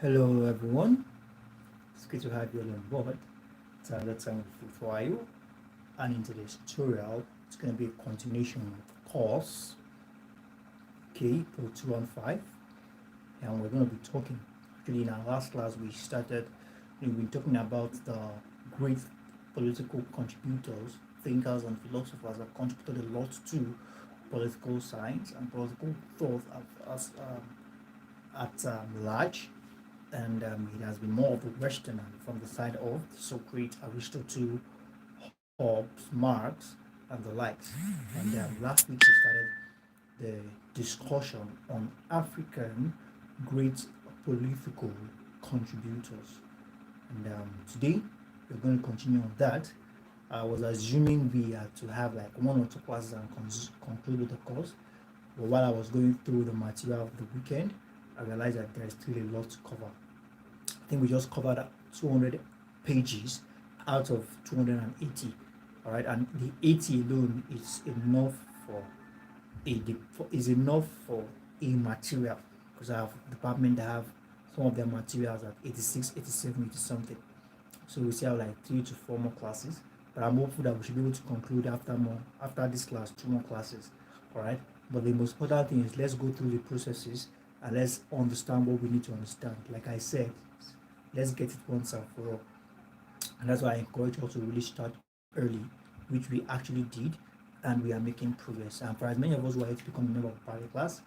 Hello everyone, it's good to have you all on board. It's another time with Tutor Ayo, and in today's tutorial, it's going to be a continuation of the course, POL215, and we're going to be talking. Actually, in our last class, we've been talking about the great political contributors, thinkers, and philosophers that contributed a lot to political science and political thought at large, and it has been more of the Western and from the side of Socrates, Aristotle, Hobbes, Marx, and the likes. And last week we started the discussion on African great political contributors, and today we're going to continue on that. I was assuming we had to have like one or two classes and conclude with the course, but while I was going through the material of the weekend, I realized that there's still a lot to cover. I think we just covered 200 pages out of 280. All right, and the 80 alone is enough for a material, because I have a department that have some of their materials at 86, 87, 80 something. So we still have like 3 to 4 more classes, but I'm hopeful that we should be able to conclude after this class 2 more classes. All right, but the most important thing is let's go through the processes and let's understand what we need to understand. Like I said, let's get it once and for all. And that's why I encourage you to really start early, which we actually did, and we are making progress. And for as many of us who are yet to become a member of the private class,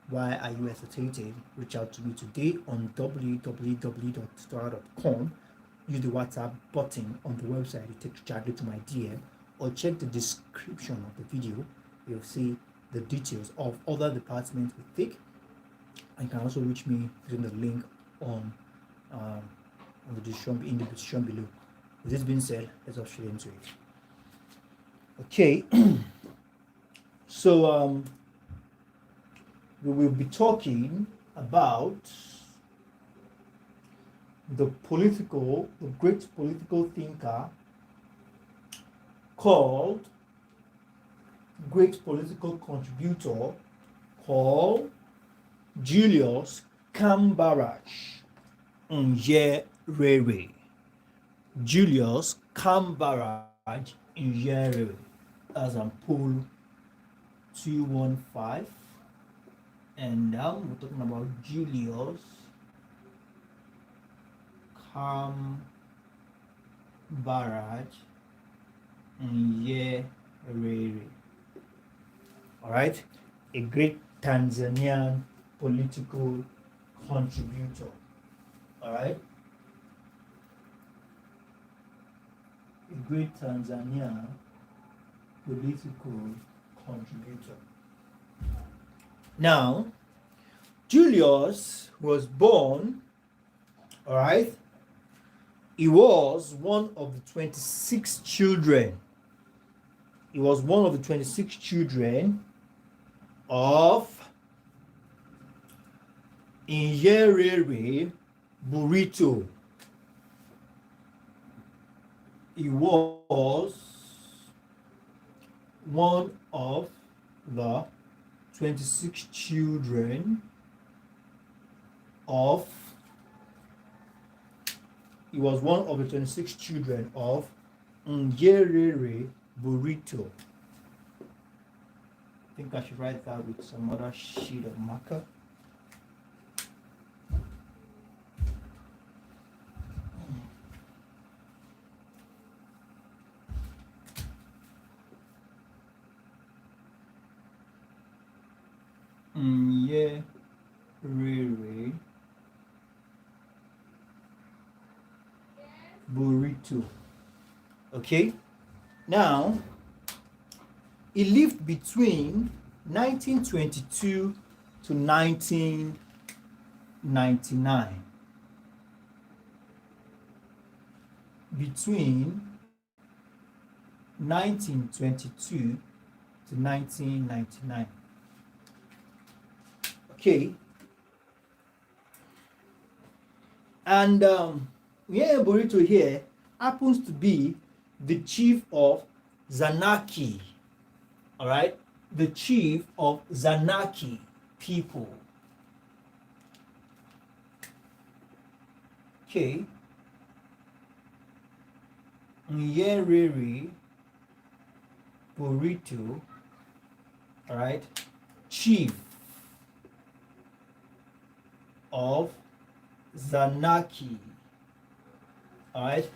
why are you hesitating? Reach out to me today on www.tutorayo.com. Use the WhatsApp button on the website to take directly to my DM, or check the description of the video. You'll see the details of other departments we take. And you can also reach me using the link on the description below. With this being said, let's just straight into it. Okay, so we will be talking about the great political thinker called, great political contributor called Julius Kambarage Nyerere. Julius Kambarage Nyerere, as I'm POL215, and now we're talking about Julius Kambarage Nyerere. All right, a great Tanzanian political contributor. All right, a great Tanzanian political contributor. Now, Julius was born, all right, he was one of the 26 children. He was one of the 26 children of Nyerere Burrito. He was one of the 26 children of Nyerere Burrito. I think I should write that with some other sheet of marker. Nyerere Burrito. Okay, now he lived between 1922 to 1999. Between 1922 to 1999. Okay, and Burrito here happens to be the chief of Zanaki. All right, the chief of Zanaki people. K. Nyerere Burrito, all right, chief of Zanaki, all right,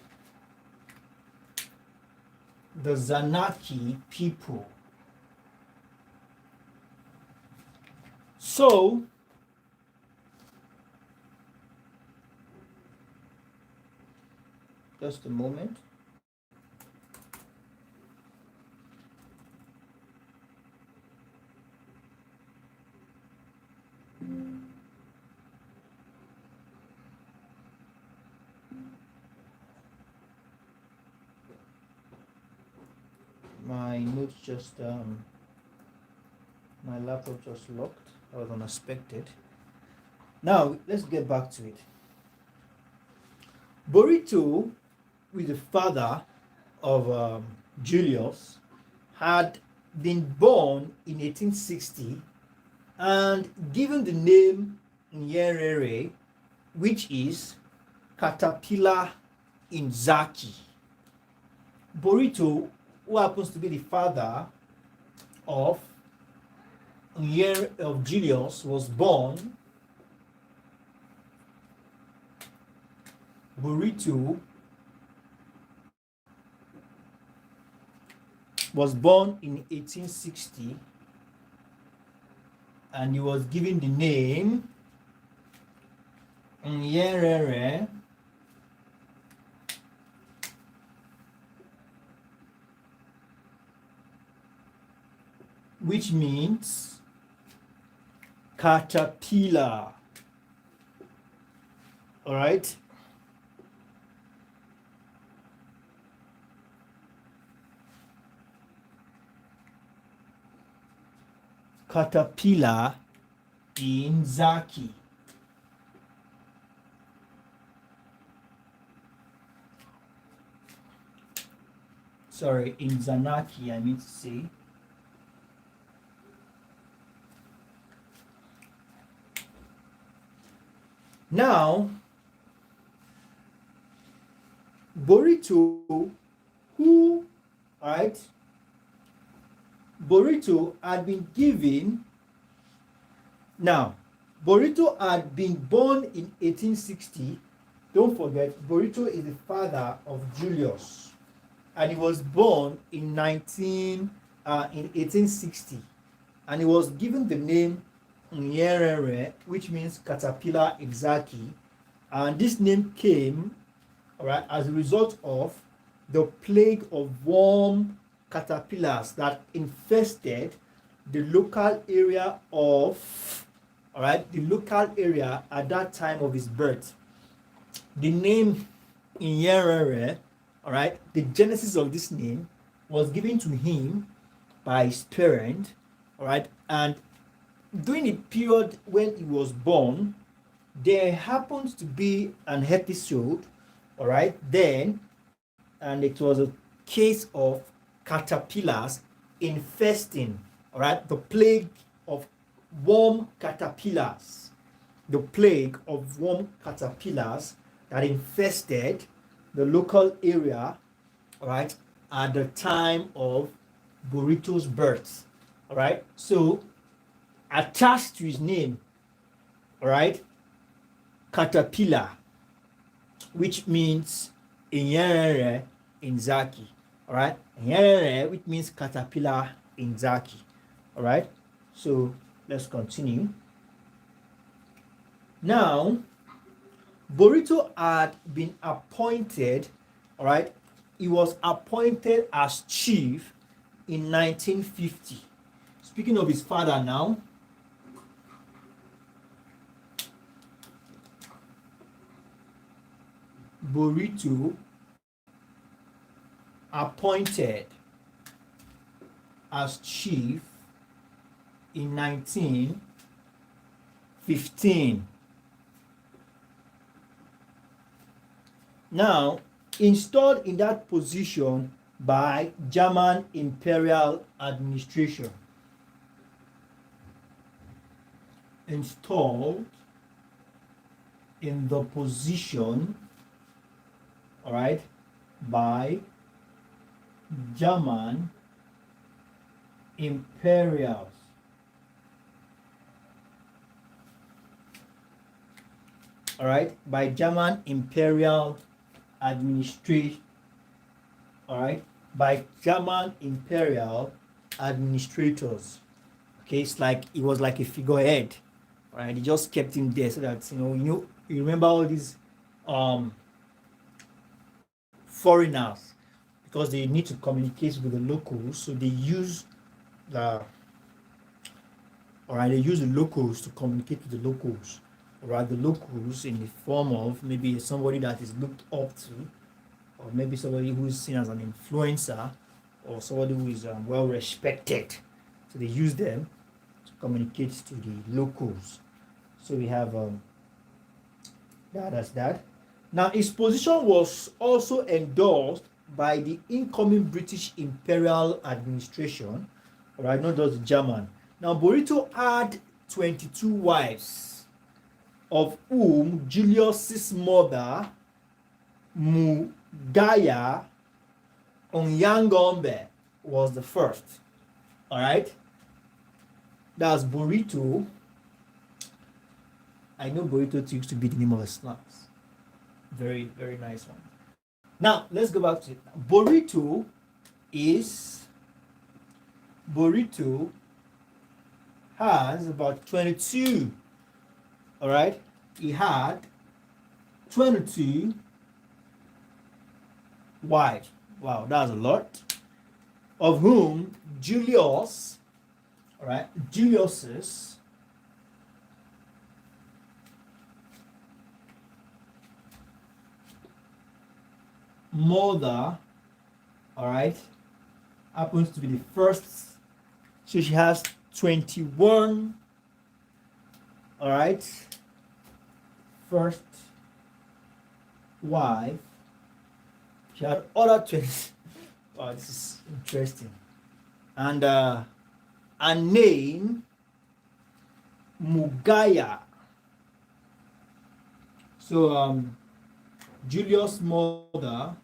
the Zanaki people. So just a moment. My notes just my laptop just locked. That was unexpected. Now let's get back to it. Burrito, with the father of Julius, had been born in 1860 and given the name Nyerere, which is caterpillar in Zaki. Burrito, who happens to be the father of Julius, was born. Burrito was born in 1860 and he was given the name Nyerere, which means caterpillar. All right. Caterpillar in Zaki. Sorry, in Zanaki, I mean to say. Now, Burrito, Burrito had been given. Now, Burrito had been born in 1860. Don't forget, Burrito is the father of Julius, and he was born in 1860, and he was given the name Nyerere, which means caterpillar in Zaki, and this name came, all right, as a result of the plague of worm caterpillars that infested the local area at that time of his birth. The name Nyerere, all right, the genesis of this name was given to him by his parent, all right, and during the period when he was born, there happened to be an episode, all right, then, and it was a case of caterpillars infesting, all right, the plague of worm caterpillars, that infested the local area, all right, at the time of Burrito's birth, all right. So attached to his name, all right, caterpillar, which means Nyerere in Zaki, all right, Nyerere, which means caterpillar in Zaki, all right. So let's continue. Now, Burrito had been appointed, all right, he was appointed as chief in 1950. Speaking of his father now, Burrito appointed as chief in 1915. Now, installed in that position by German imperial administration. Installed in the position all right, by German imperials. All right, by German imperial administration. All right, by German imperial administrators. Okay, it's like it was like a figurehead. All right, they just kept him there so that you remember all these um foreigners, because they need to communicate with the locals, so they use the they use the locals to communicate with the locals. All right, the locals in the form of maybe somebody that is looked up to, or maybe somebody who is seen as an influencer, or somebody who is well respected. So they use them to communicate to the locals. So we have that's that. Now his position was also endorsed by the incoming British Imperial Administration, all right, not just the German. Now Burrito had 22 wives, of whom Julius's mother, Mugaya Onyangombe, was the first. All right, that's Burrito. I know Burrito used to be the name of a snacks. Very, very nice one. Now let's go back to it. Burrito has about 22. All right, he had 22 wives. Wow, that's a lot. Of whom Julius's mother, all right, happens to be the first. So she has 21, all right, first wife. She had other 20. Wow, this is interesting. And a name, Mugaya. So Julius' mother,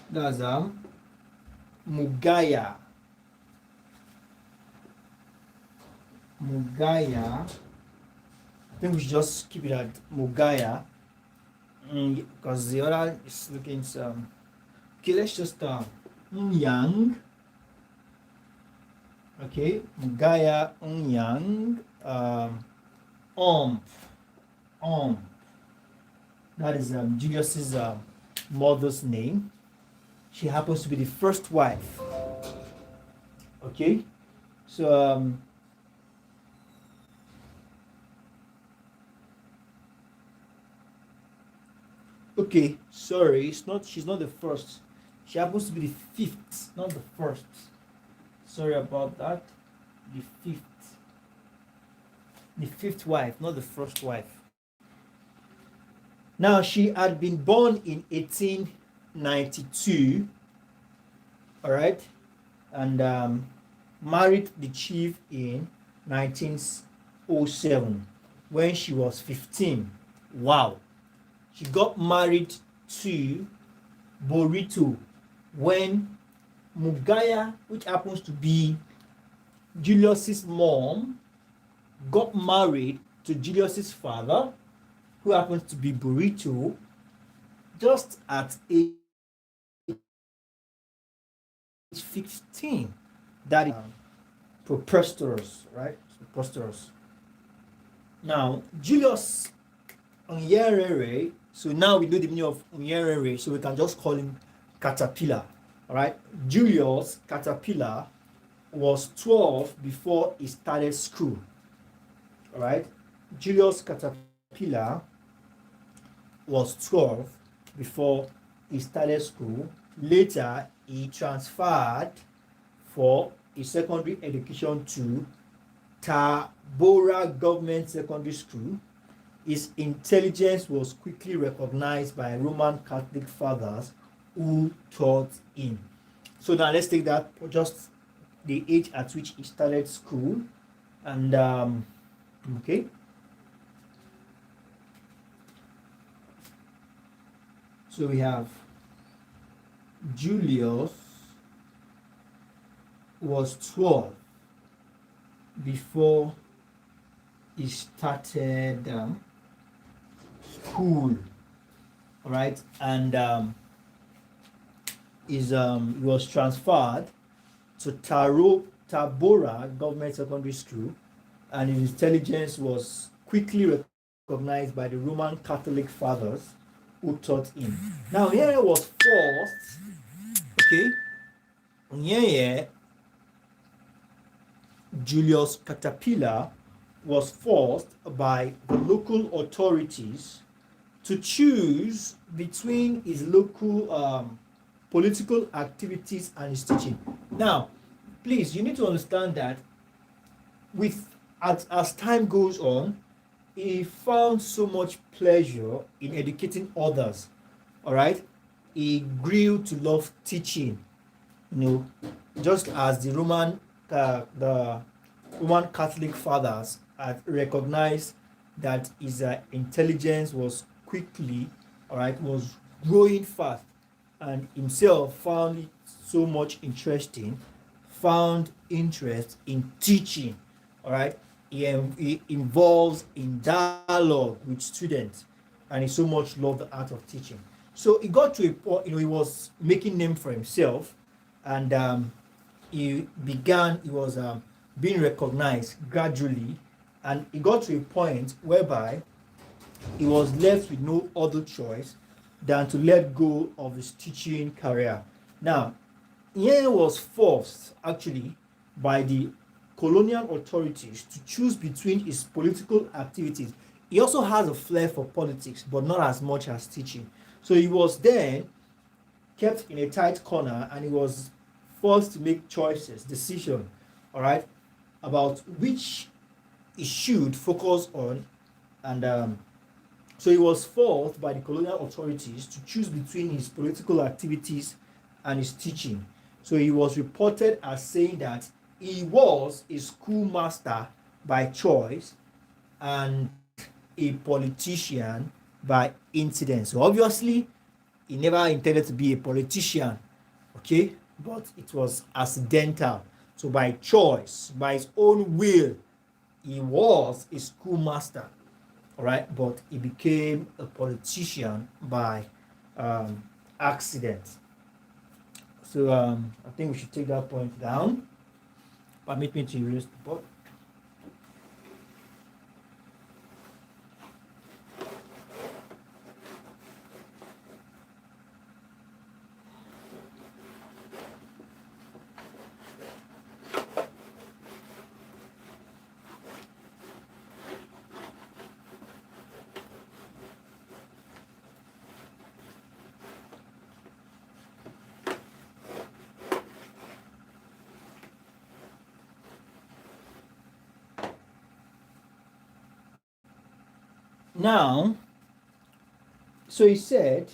that's Mugaya. I think we should just keep it at Mugaya, because the other is looking some. Okay, let's just Yang. Okay, Mugaya Yang. That is Julius's mother's name. She happens to be the first wife. Okay, so okay, sorry, she's not the first. She happens to be the fifth, not the first. Sorry about that. The fifth wife, not the first wife. Now she had been born in 1892, all right, and married the chief in 1907 when she was 15. Wow. She got married to Burrito when Mugaya, which happens to be Julius's mom, got married to Julius's father, who happens to be Burrito, just at age 15. That is preposterous, right? Preposterous. Now, Julius Nyerere, so now we know the meaning of Nyerere, so we can just call him Caterpillar. All right, Julius Caterpillar was 12 before he started school. All right, Julius Caterpillar was 12 before he started school. Later, he transferred for his secondary education to Tabora Government Secondary School. His intelligence was quickly recognized by Roman Catholic fathers who taught him. So now let's take that for just the age at which he started school. And okay. So we have Julius was 12 before he started school, all right, and he was transferred to Tabora Government Secondary School, and his intelligence was quickly recognized by the Roman Catholic fathers who taught him. Now, Nyerere was forced, okay, Nyerere, Julius Caterpillar, was forced by the local authorities to choose between his local political activities and his teaching. Now, please, you need to understand that as time goes on, he found so much pleasure in educating others. All right, he grew to love teaching. Just as the Roman Catholic fathers had recognized that his intelligence was quickly, all right, was growing fast, and himself found it so much interesting, found interest in teaching. All right, he involves in dialogue with students, and he so much loved the art of teaching. So he got to a point, he was making name for himself, and he was being recognized gradually, and he got to a point whereby he was left with no other choice than to let go of his teaching career. Now, Nyerere was forced actually by the colonial authorities to choose between his political activities. He also has a flair for politics, but not as much as teaching. So he was then kept in a tight corner, and he was forced to make decisions, all right, about which he should focus on. And so he was forced by the colonial authorities to choose between his political activities and his teaching. So he was reported as saying that he was a schoolmaster by choice and a politician by incident. So obviously, he never intended to be a politician, okay? But it was accidental. So by choice, by his own will, he was a schoolmaster, all right? But he became a politician by accident. So I think we should take that point down. Permit me to erase the board. Now, so he said,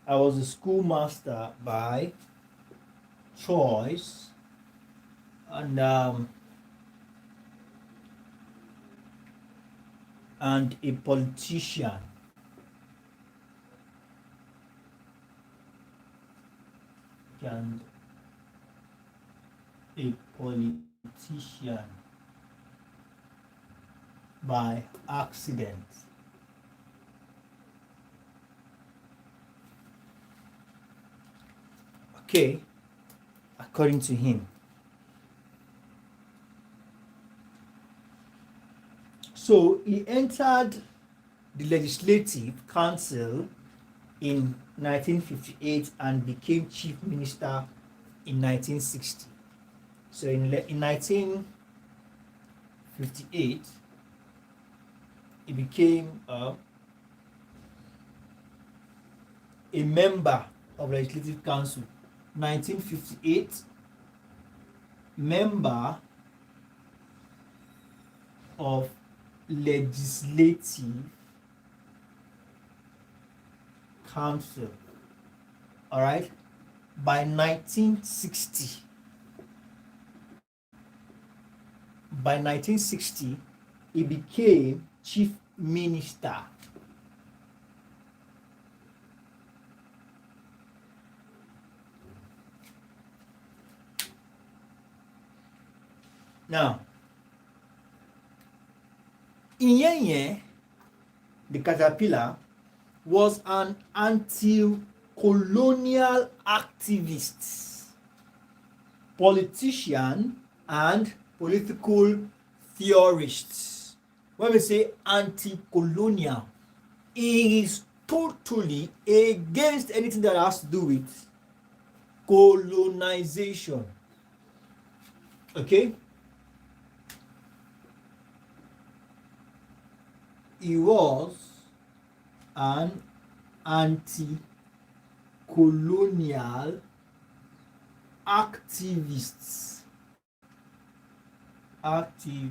I was a schoolmaster by choice, and a politician. And a politician by accident. Okay, according to him. So he entered the Legislative Council in 1958 and became Chief Minister in 1960. So in 1958, he became a member of Legislative Council. 1958, member of Legislative Council. All right. By 1960, he became chief minister. Now, Nyerere, the caterpillar, was an anti-colonial activist, politician, and political theorist. When we say anti-colonial, it is totally against anything that has to do with colonization. Okay? He was an anti-colonial activist. He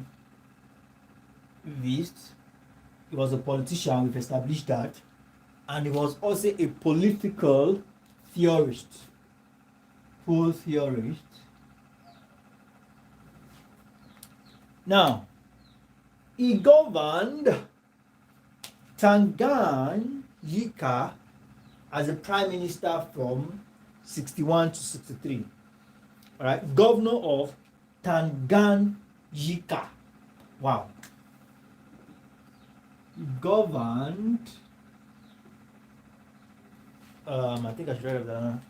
was a politician, we've established that, and he was also a political theorist. Now, he governed Tanganyika as a prime minister from 61 to 63. All right, governor of Tanganyika. Wow. He governed. I think I should write it down.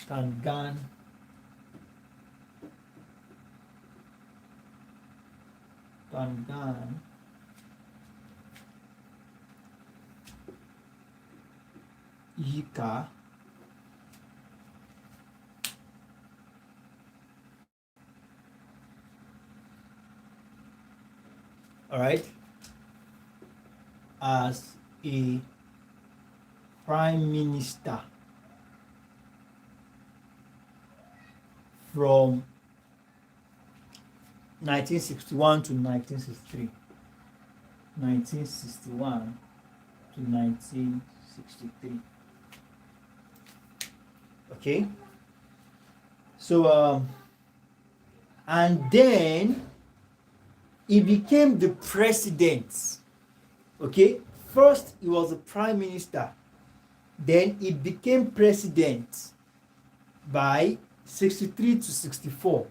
Tanganyika. All right, as a prime minister from 1961 to 1963. 1961 to 1963. Okay. So, and then he became the president. Okay. First, he was a prime minister. Then he became president by 63 to 64.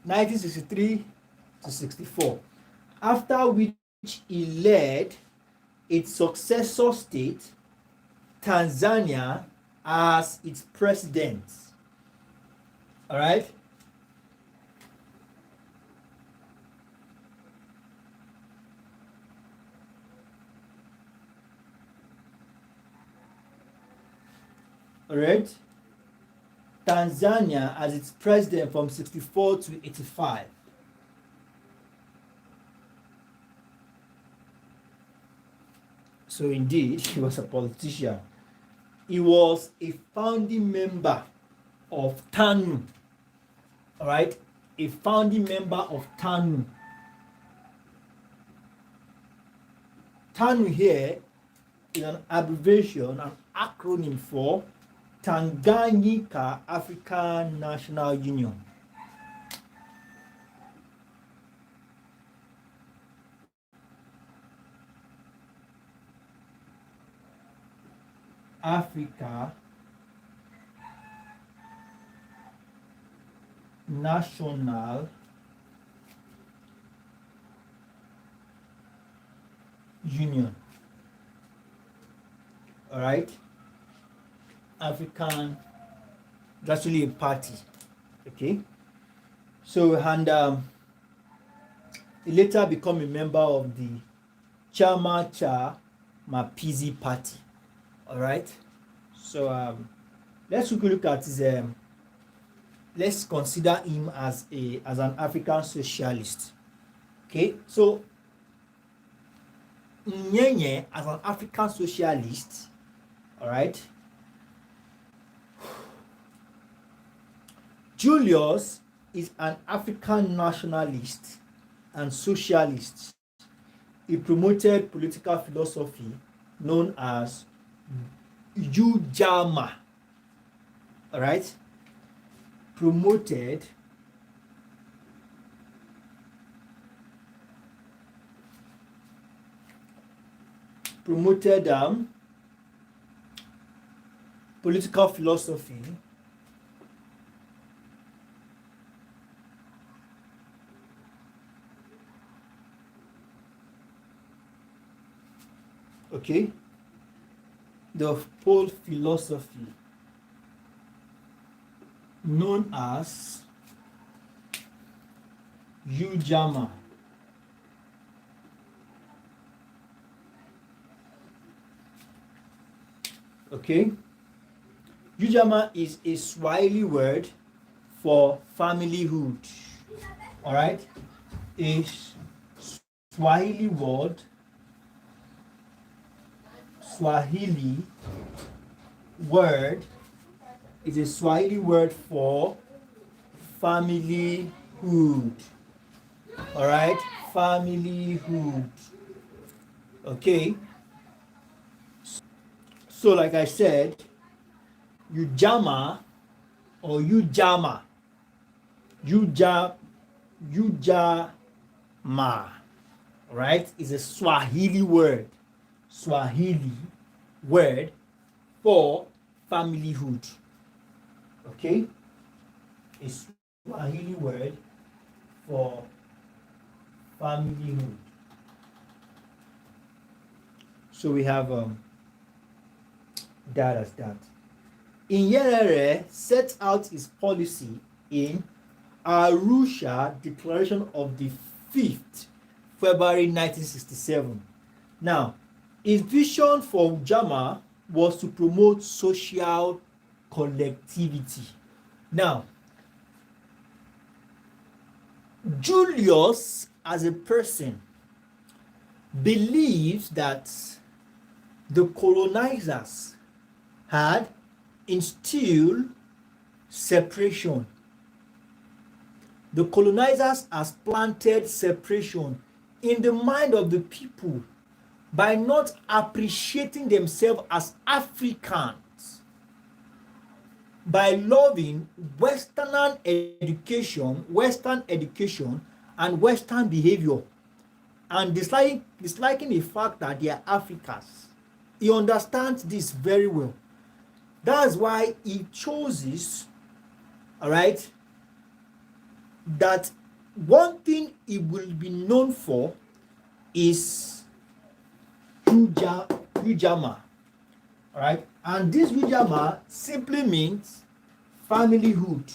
(1963 to 64), after which he led its successor state, Tanzania, as its president. All right. All right. Tanzania as its president from 64 to 85. So indeed, he was a politician. He was a founding member of TANU. All right, a founding member of TANU. TANU here is an abbreviation, an acronym for Tanganyika African National Union. Africa National Union. All right. African, that's really a party. Okay. So, and he later became a member of the Chama cha Mapinduzi party. All right. So let's quickly look at his. Let's consider him as an African socialist. Okay, so Nyerere as an African socialist, all right. Julius is an African nationalist and socialist. He promoted political philosophy known as Ujamaa. All right, promoted political philosophy okay, the POL philosophy known as Ujamaa. Okay, Ujamaa is a Swahili word for familyhood. All right, a Swahili word, is a Swahili word for familyhood. All right, familyhood. Okay, so like I said, Ujamaa or Ujamaa, right, is a Swahili word for familyhood. Okay, a Swahili word for familyhood. So we have that as that. Nyerere set out his policy in Arusha Declaration of the 5th February 1967. Now, his vision for Ujamaa was to promote social collectivity. Now, Julius, as a person, believes that the colonizers had instilled separation. The colonizers has planted separation in the mind of the people by not appreciating themselves as Africans, by loving Western education and Western behavior, and disliking the fact that they are Africans. He understands this very well. That's why he chooses, all right, that one thing he will be known for is Ujamaa, all right, and this Ujamaa simply means familyhood,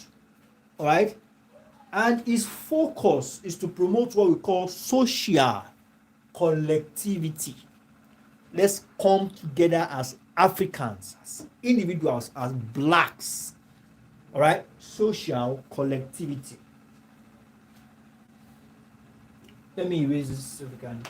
all right, and his focus is to promote what we call social collectivity. Let's come together as Africans, as individuals, as blacks, all right, social collectivity. Let me erase this so we can.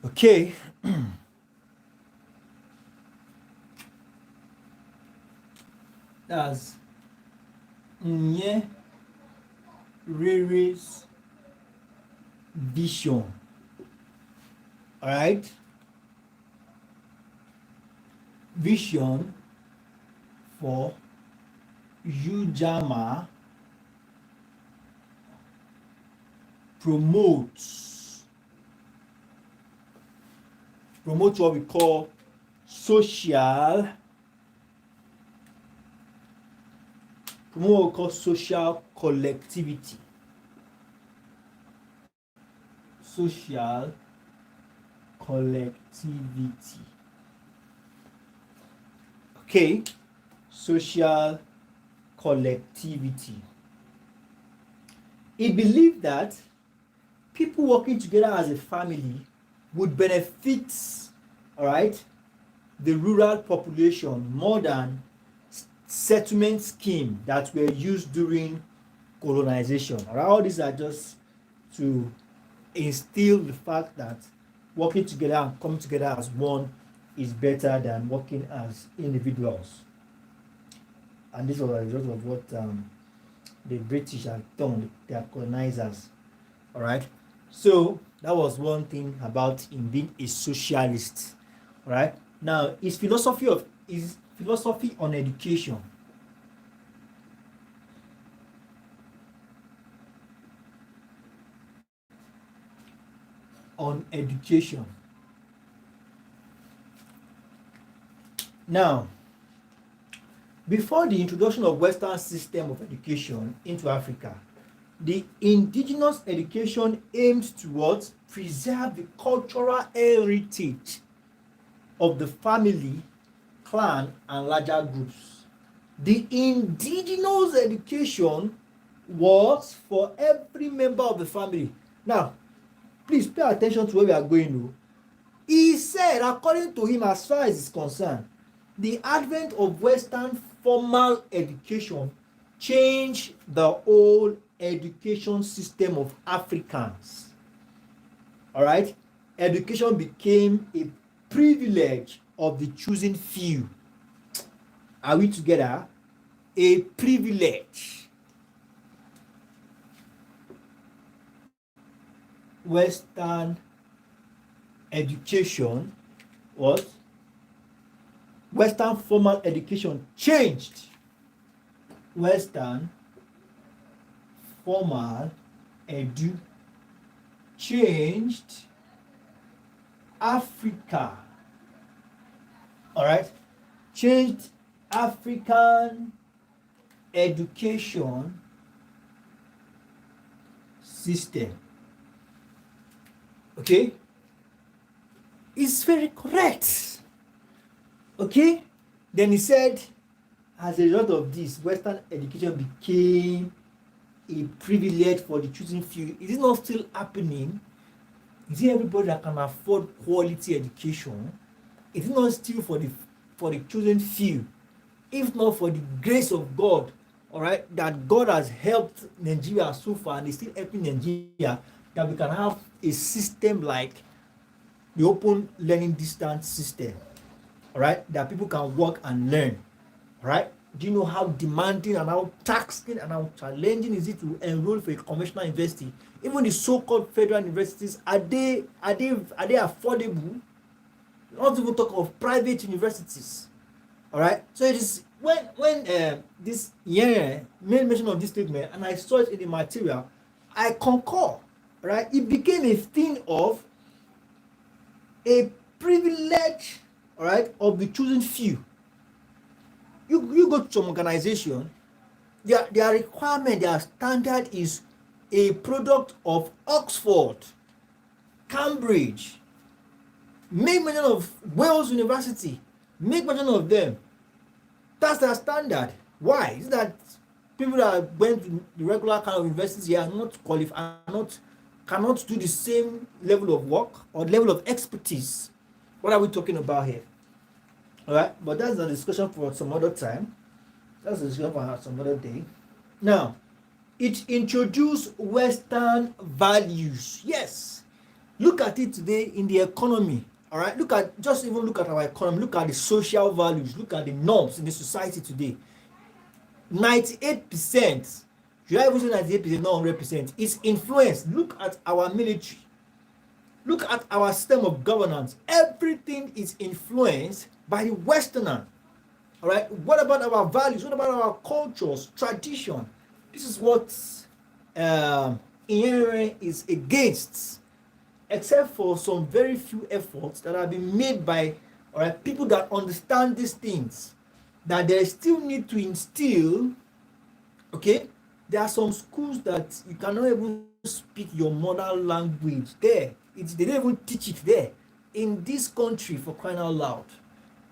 Okay. That's Nyerere's vision. All right. Vision for Ujamaa promotes what we call social promote what we call social collectivity. Social collectivity. Okay, social collectivity. He believed that people working together as a family would benefit, all right, the rural population more than settlement scheme that were used during colonization. All right, all these are just to instill the fact that working together and coming together as one is better than working as individuals. And this was a result of what the British had done, their colonizers. All right. So that was one thing about him being a socialist. All right. Now his philosophy on education. On education. Now, before the introduction of Western system of education into Africa, the indigenous education aimed towards preserve the cultural heritage of the family, clan, and larger groups. The indigenous education was for every member of the family. Now, please pay attention to where we are going. He said, according to him, as far as is concerned, the advent of Western formal education changed the whole education system of Africans. All right? Education became a privilege of the choosing few. Are we together? A privilege. Western education was Western formal education changed. Western formal edu changed Africa. All right, changed African education system. Okay, it's very correct. Okay, then he said, as a result of this, Western education became a privilege for the choosing few. Is it not still happening? Is it everybody that can afford quality education? Is it not still for the chosen few? If not for the grace of God, all right, that God has helped Nigeria so far and is still helping Nigeria, that we can have a system like the open learning distance system, all right, that people can work and learn, all right. Do you know how demanding and how taxing and how challenging is it to enroll for a conventional university? Even the so-called federal universities, are they affordable? Not even talk of private universities, all right. So it is when this Nyerere made mention of this statement, and I saw it in the material, I concur, right? It became a thing of a privilege, all right, of the chosen few. You go to some organization, their requirement, their standard is a product of Oxford, Cambridge, make mention of Wales University, make mention of them. That's their standard. Why? Is that people that went to the regular kind of university are not qualified, cannot do the same level of work or level of expertise. What are we talking about here? All right, but that's a discussion for some other time. That's a discussion for some other day. Now, it introduced Western values. Yes, look at it today in the economy. All right, look at our economy. Look at the social values. Look at the norms in the society today. 98%. Should I even say 98%, not 100%? It's influence. Look at our military. Look at our system of governance. Everything is influenced by the Westerner. All right. What about our values? What about our cultures, tradition? This is what Nyerere is against, except for some very few efforts that have been made by people that understand these things, that they still need to instill Okay, there are some schools that you cannot even speak your mother language there. They don't even teach it there in this country, for crying out loud.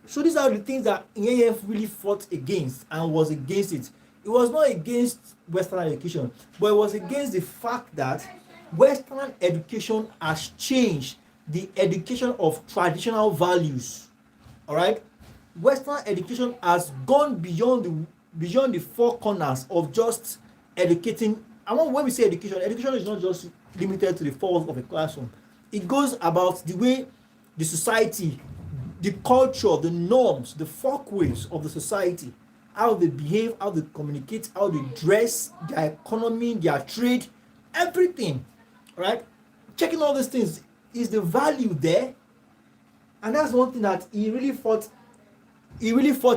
So these are the things that EAF really fought against and was against it. It was not against Western education, but it was against the fact that Western education has changed the education of traditional values. All right, Western education has gone beyond the four corners of just educating. And when we say education, education is not just limited to the four walls of a classroom. It goes about the way the society, the culture, the norms, the folkways of the society, how they behave, how they communicate, how they dress, their economy, their trade, everything, right? Checking all these things, is the value there? And that's one thing that he really fought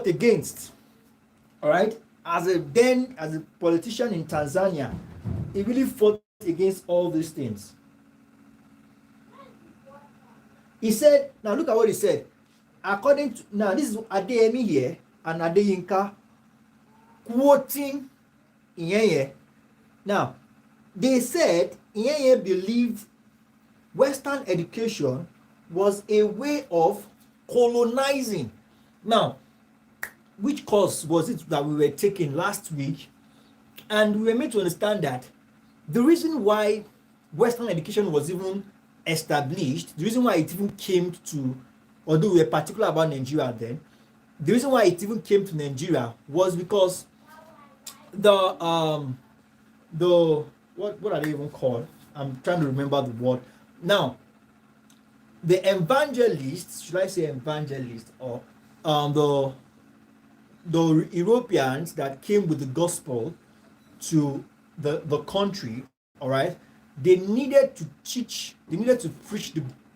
against. All right, as a politician in Tanzania, he really fought against all these things. He said, now look at what he said. According to, now this is Adeyemi here and Adeyinka quoting Nyerere. Now, they said Nyerere believed Western education was a way of colonizing. Now, which course was it that we were taking last week? And we were made to understand that the reason why Western education was even established, the reason why it even came to, although we were particular about Nigeria then, the reason why it even came to Nigeria was because what are they even called? I'm trying to remember the word. Now, the evangelists, should I say evangelists, or the Europeans that came with the gospel to the country, all right, they needed to preach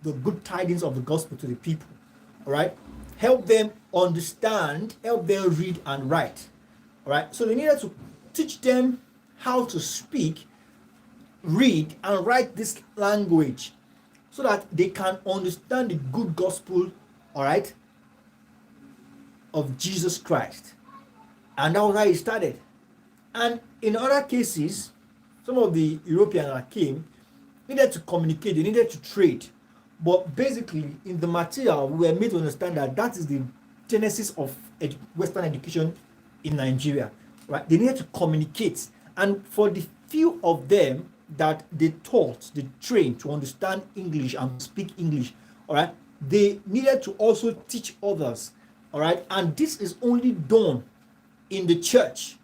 the good tidings of the gospel to the people, all right, help them understand, help them read and write, all right. So they needed to teach them how to speak, read, and write this language so that they can understand the good gospel, all right, of Jesus Christ. And that was how it started. And in other cases, some of the Europeans that came needed to communicate, they needed to trade. But basically, in the material, we were made to understand that that is the genesis of Western education in Nigeria. Right? They needed to communicate. And for the few of them that they taught, they trained to understand English and speak English, all right, they needed to also teach others. All right, and this is only done in the church.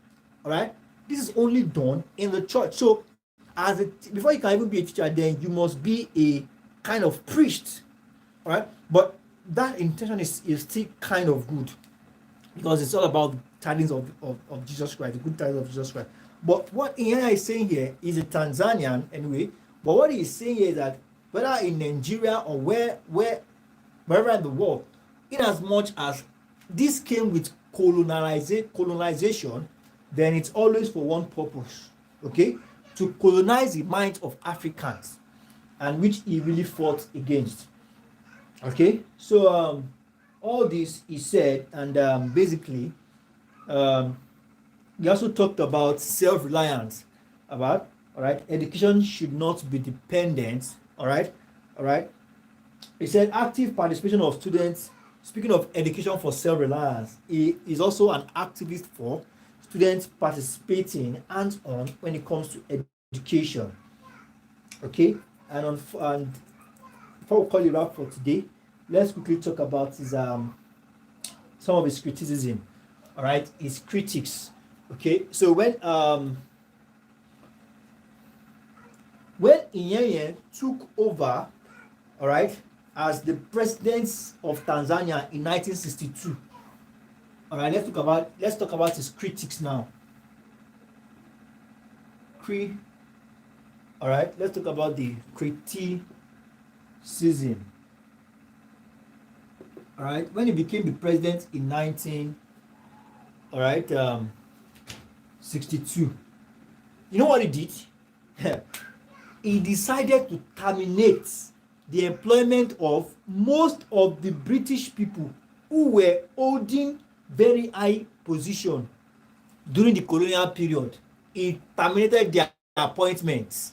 All right, this is only done in the church. So, before you can even be a teacher, then you must be a kind of priest. All right, but that intention is still kind of good because it's all about tidings of Jesus Christ, the good tidings of Jesus Christ. But what Nyerere is saying here is a Tanzanian anyway. But what he is saying here is that whether in Nigeria or wherever in the world, in as much as this came with colonization, then it's always for one purpose, okay? To colonize the minds of Africans, and which he really fought against. Okay, so all this he said, and basically, he also talked about self-reliance, about, all right, education should not be dependent, all right. He said active participation of students. Speaking of education for self-reliance, he is also an activist for students participating hands-on when it comes to education. Okay, and before we call it wrap for today, let's quickly talk about his some of his criticism. All right, his critics. Okay, so when Nyerere took over, all right, as the president of Tanzania in 1962. All right, let's talk about his critics now. All right, let's talk about the criticism. All right, when he became the president in 1962, you know what he did? He decided to terminate the employment of most of the British people who were holding very high position during the colonial period. it terminated their appointments.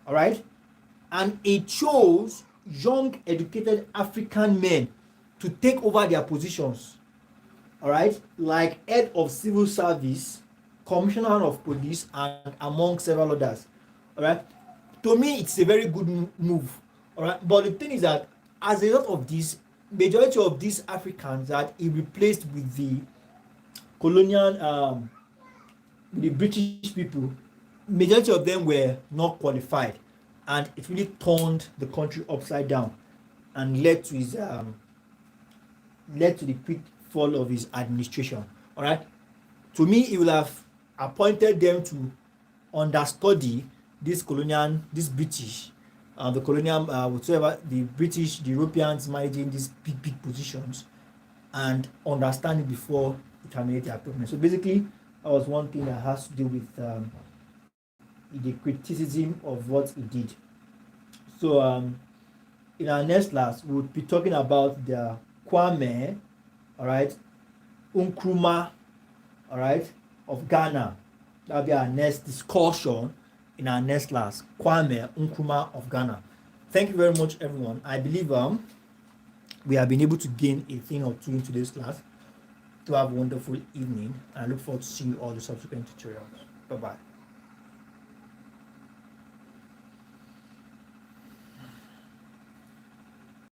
All right, and it chose young, educated African men to take over their positions. All right, like head of civil service, commissioner of police, and among several others. All right, to me, it's a very good move. All right, but the thing is that as a result of this, majority of these Africans that he replaced with the colonial, the British people, majority of them were not qualified, and it really turned the country upside down and led to the quick fall of his administration. All right, to me, he will have appointed them to understudy this British, the colonial, whatsoever the British, the Europeans managing these big positions, and understand it before it terminate their appointment. So basically, that was one thing that has to do with the criticism of what he did. So in our next class, we'll be talking about the Kwame, all right, Nkrumah, all right, of Ghana. That'll be our next discussion in our next class. Kwame Nkrumah of Ghana. Thank you very much, everyone. I believe we have been able to gain a thing or two in today's class. To have a wonderful evening, and I look forward to seeing you all the subsequent tutorials. Bye bye.